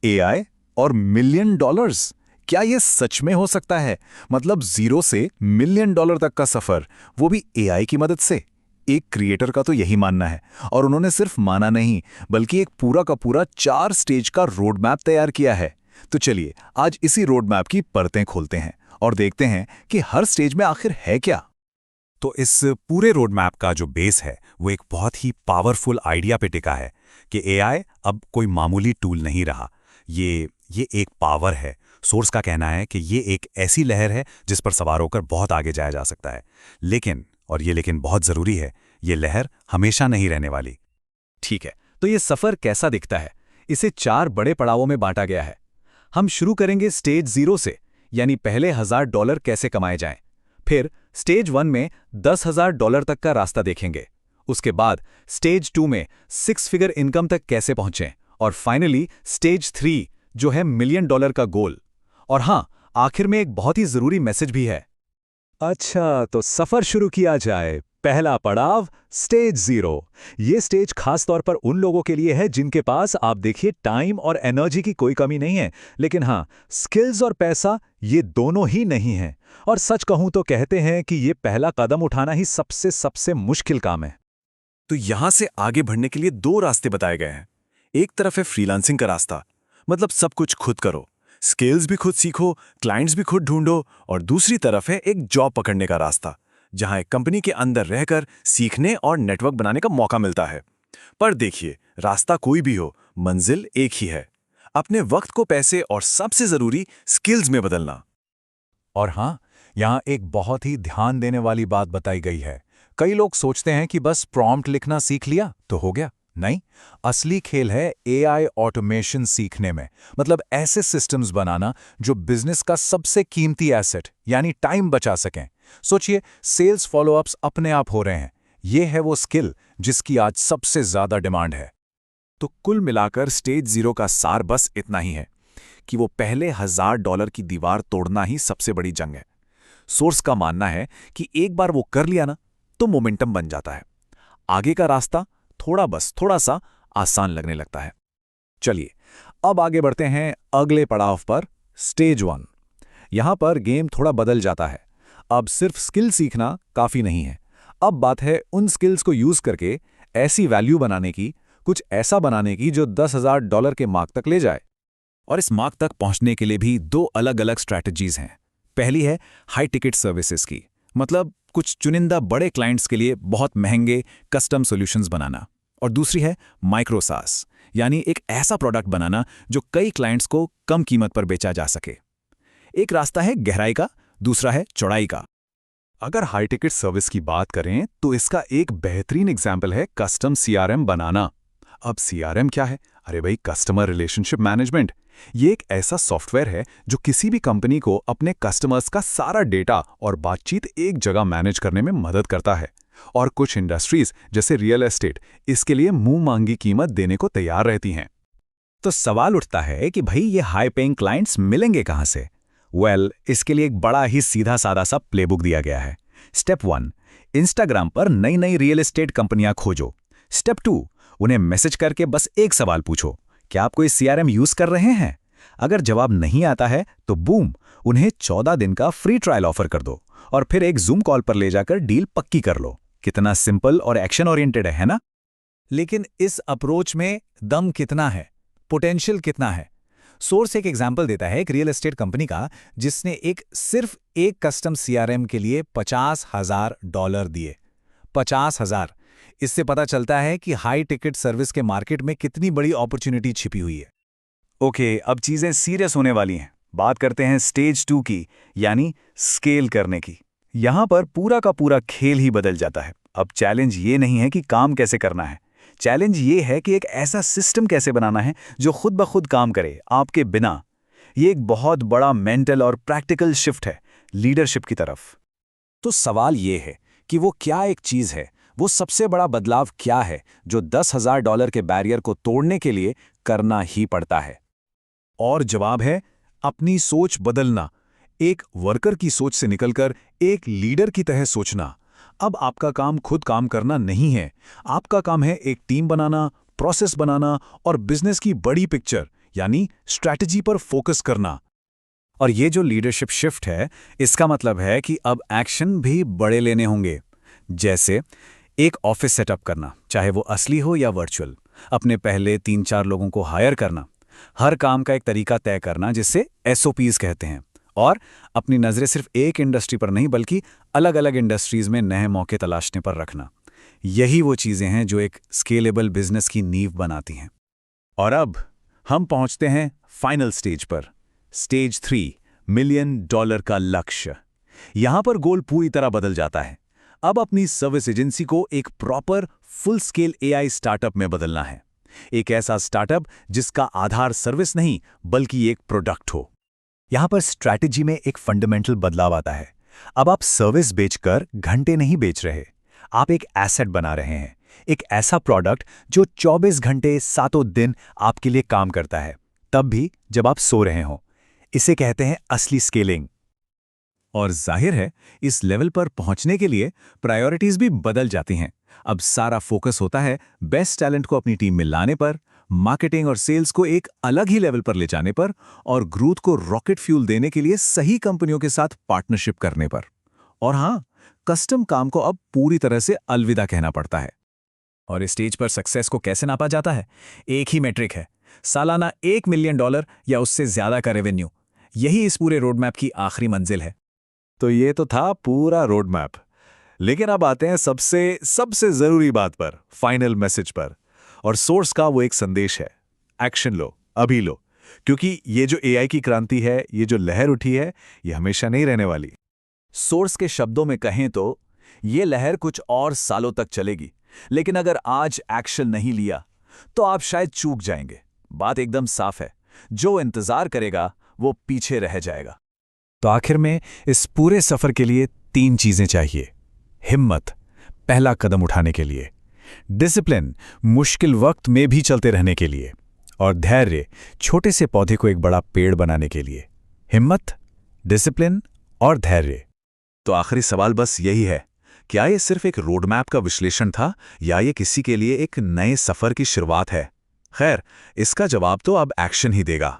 AI और million dollars, क्या ये सच में हो सकता है? मतलब जीरो से मिलियन डॉलर तक का सफर, वो भी एआई की मदद से। एक क्रिएटर का तो यही मानना है, और उन्होंने सिर्फ माना नहीं, बल्कि एक पूरा का पूरा 4 स्टेज का रोड मैप तैयार किया है। तो चलिए आज इसी रोड मैप की परतें खोलते हैं और देखते हैं कि हर स्टेज में आखिर है क्या। तो इस पूरे रोड मैप का जो बेस है वो एक बहुत ही पावरफुल आइडिया पे टिका है कि एआई अब कोई मामूली टूल नहीं रहा। ये एक पावर है। सोर्स का कहना है कि ये एक ऐसी लहर है जिस पर सवार होकर बहुत आगे जाया जा सकता है। लेकिन बहुत ज़रूरी है, ये लहर हमेशा नहीं रहने वाली। ठीक है, तो ये सफर कैसा दिखता है? इसे 4 बड़े पड़ावों में बांटा गया है। हम शुरू करेंगे स्टेज 0 से, यानी पहले $1000 कैसे कमाए जाएं। फिर स्टेज 1 में $10,000 तक का रास्ता देखेंगे। उसके बाद स्टेज 2 में 6 फिगर इनकम तक कैसे पहुंचें, और फाइनली स्टेज 3 जो है मिलियन डॉलर का गोल। और हाँ, आखिर में एक बहुत ही जरूरी मैसेज भी है। अच्छा, तो सफर शुरू किया जाए। पहला पड़ाव, स्टेज 0। ये स्टेज खास तौर पर उन लोगों के लिए है जिनके पास आप देखिए टाइम और एनर्जी की कोई कमी नहीं है, लेकिन हाँ, स्किल्स और पैसा ये दोनों ही नहीं है। और सच कहूं तो कहते हैं कि ये पहला कदम उठाना ही सबसे सबसे मुश्किल काम है। तो यहां से आगे बढ़ने के लिए 2 रास्ते बताए गए हैं। एक तरफ है फ्रीलांसिंग का रास्ता, मतलब सब कुछ खुद करो, स्किल्स भी खुद सीखो, क्लाइंट्स भी खुद ढूंढो। और दूसरी तरफ है एक जॉब पकड़ने का रास्ता, जहां एक कंपनी के अंदर रहकर सीखने और नेटवर्क बनाने का मौका मिलता है। पर देखिए, रास्ता कोई भी हो, मंजिल एक ही है, अपने वक्त को पैसे और सबसे जरूरी स्किल्स में बदलना। और हाँ, यहाँ एक बहुत ही ध्यान देने वाली बात बताई गई है। कई लोग सोचते हैं कि बस प्रॉम्प्ट लिखना सीख लिया तो हो गया। नहीं, असली खेल है एआई ऑटोमेशन सीखने में। मतलब ऐसे सिस्टम्स बनाना जो बिजनेस का सबसे कीमती एसेट यानी टाइम बचा सकें। सोचिए, सेल्स फॉलोअप्स अपने आप हो रहे हैं। ये है वो स्किल जिसकी आज सबसे ज्यादा डिमांड है। तो कुल मिलाकर स्टेज 0 का सार बस इतना ही है कि वो पहले $1000 की दीवार तोड़ना ही सबसे बड़ी जंग है। सोर्स का मानना है कि एक बार वो कर लिया ना, तो मोमेंटम बन जाता है। आगे का रास्ता थोड़ा सा आसान लगने लगता है। चलिए अब आगे बढ़ते हैं अगले पड़ाव पर, स्टेज 1। यहां पर गेम थोड़ा बदल जाता है। अब सिर्फ स्किल सीखना काफी नहीं है। अब बात है उन स्किल्स को यूज करके ऐसी वैल्यू बनाने की, कुछ ऐसा बनाने की जो $10,000 के मार्क तक ले जाए। और इस मार्क तक पहुंचने के लिए भी 2 अलग-अलग स्ट्रैटेजीज हैं। पहली है हाई टिकट सर्विसेज की, मतलब कुछ चुनिंदा बड़े क्लाइंट्स के लिए बहुत महंगे कस्टम सॉल्यूशंस बनाना। और दूसरी है माइक्रो सास, यानी एक ऐसा प्रोडक्ट बनाना जो कई क्लाइंट्स को कम कीमत पर बेचा जा सके। एक रास्ता है गहराई का, दूसरा है चौड़ाई का। अगर हाई टिकट सर्विस की बात करें तो इसका एक बेहतरीन एग्जाम्पल है कस्टम सीआरएम बनाना। अब सीआरएम क्या है? अरे भाई, कस्टमर रिलेशनशिप मैनेजमेंट। ये एक ऐसा सॉफ्टवेयर है जो किसी भी कंपनी को अपने कस्टमर्स का सारा डेटा और बातचीत एक जगह मैनेज करने में मदद करता है। और कुछ इंडस्ट्रीज जैसे रियल एस्टेट इसके लिए मुंह मांगी कीमत देने को तैयार रहती हैं। तो सवाल उठता है कि भाई ये हाई पेइंग क्लाइंट्स मिलेंगे कहां से? इसके लिए एक बड़ा ही सीधा सादा सा प्लेबुक दिया गया है। स्टेप 1, इंस्टाग्राम पर नई नई रियल एस्टेट कंपनियां खोजो। स्टेप 2, उन्हें मैसेज करके बस एक सवाल पूछो, क्या आप कोई सीआरएम यूज कर रहे हैं? अगर जवाब नहीं आता है तो बूम, उन्हें 14 दिन का फ्री ट्रायल ऑफर कर दो और फिर एक जूम कॉल पर ले जाकर डील पक्की कर लो। कितना सिंपल और एक्शन ओरिएंटेड है ना? लेकिन इस अप्रोच में दम कितना है, पोटेंशियल कितना है? सोर्स एक एग्जाम्पल देता है एक रियल एस्टेट कंपनी का, जिसने सिर्फ एक कस्टम सीआरएम के लिए $50,000 दिए। 50,000। इससे पता चलता है कि हाई टिकट सर्विस के मार्केट में कितनी बड़ी अपॉर्चुनिटी छिपी हुई है। ओके, अब चीजें सीरियस होने वाली हैं। बात करते हैं स्टेज 2 की, यानी स्केल करने की। यहां पर पूरा का पूरा खेल ही बदल जाता है। अब चैलेंज ये नहीं है कि काम कैसे करना है, चैलेंज ये है कि एक ऐसा सिस्टम कैसे बनाना है जो खुद ब खुद काम करे, आपके बिना। ये एक बहुत बड़ा मेंटल और प्रैक्टिकल शिफ्ट है लीडरशिप की तरफ। तो सवाल ये है कि वो क्या एक चीज है, वो सबसे बड़ा बदलाव क्या है जो $10,000 के बैरियर को तोड़ने के लिए करना ही पड़ता है? और जवाब है अपनी सोच बदलना। एक वर्कर की सोच से निकलकर एक लीडर की तरह सोचना। अब आपका काम खुद काम करना नहीं है, आपका काम है एक टीम बनाना, प्रोसेस बनाना और बिजनेस की बड़ी पिक्चर यानी स्ट्रैटेजी पर फोकस करना। और ये जो लीडरशिप शिफ्ट है, इसका मतलब है कि अब एक्शन भी बड़े लेने होंगे। जैसे एक ऑफिस सेटअप करना, चाहे वो असली हो या वर्चुअल, अपने पहले 3-4 लोगों को हायर करना, हर काम का एक तरीका तय करना जिससे SOPs कहते हैं, और अपनी नज़रें सिर्फ एक इंडस्ट्री पर नहीं बल्कि अलग अलग इंडस्ट्रीज में नए मौके तलाशने पर रखना। यही वो चीज़ें हैं जो एक स्केलेबल बिजनेस की नींव बनाती हैं। और अब हम पहुंचते हैं फाइनल स्टेज पर, स्टेज 3, $1 मिलियन का लक्ष्य। यहां पर गोल पूरी तरह बदल जाता है। अब अपनी सर्विस एजेंसी को एक proper full scale AI startup में बदलना है। एक ऐसा स्टार्टअप जिसका आधार सर्विस नहीं बल्कि एक प्रोडक्ट हो। यहां पर स्ट्रैटेजी में एक फंडामेंटल बदलाव आता है। अब आप सर्विस बेचकर घंटे नहीं बेच रहे, आप एक एसेट बना रहे हैं, एक ऐसा प्रोडक्ट जो 24 घंटे 7 दिन आपके लिए काम करता है, तब भी जब आप सो रहे हों। इसे कहते हैं असली स्केलिंग। और जाहिर है, इस लेवल पर पहुंचने के लिए प्रायोरिटीज भी बदल जाती हैं। अब सारा फोकस होता है बेस्ट टैलेंट को अपनी टीम में लाने पर, मार्केटिंग और सेल्स को एक अलग ही लेवल पर ले जाने पर, और ग्रोथ को रॉकेट फ्यूल देने के लिए सही कंपनियों के साथ पार्टनरशिप करने पर। और हाँ, कस्टम काम को अब पूरी तरह से अलविदा कहना पड़ता है। और इस स्टेज पर सक्सेस को कैसे नापा जाता है? एक ही मैट्रिक है, सालाना $1 मिलियन या उससे ज्यादा का रेवेन्यू। यही इस पूरे रोड मैप की आखिरी मंजिल है। तो ये तो था पूरा रोड मैप, लेकिन अब आते हैं सबसे जरूरी बात पर, फाइनल मैसेज पर। और सोर्स का वो एक संदेश है, एक्शन लो, अभी लो, क्योंकि ये जो AI की क्रांति है, ये जो लहर उठी है, ये हमेशा नहीं रहने वाली। सोर्स के शब्दों में कहें तो ये लहर कुछ और सालों तक चलेगी, लेकिन अगर आज एक्शन नहीं लिया तो आप शायद चूक जाएंगे। बात एकदम साफ है, जो इंतजार करेगा वो पीछे रह जाएगा। तो आखिर में इस पूरे सफर के लिए 3 चीजें चाहिए। हिम्मत, पहला कदम उठाने के लिए, डिसिप्लिन, मुश्किल वक्त में भी चलते रहने के लिए, और धैर्य, छोटे से पौधे को एक बड़ा पेड़ बनाने के लिए। हिम्मत, डिसिप्लिन और धैर्य। तो आखिरी सवाल बस यही है, क्या ये सिर्फ एक रोड मैप का विश्लेषण था या ये किसी के लिए एक नए सफर की शुरुआत है? खैर, इसका जवाब तो अब एक्शन ही देगा।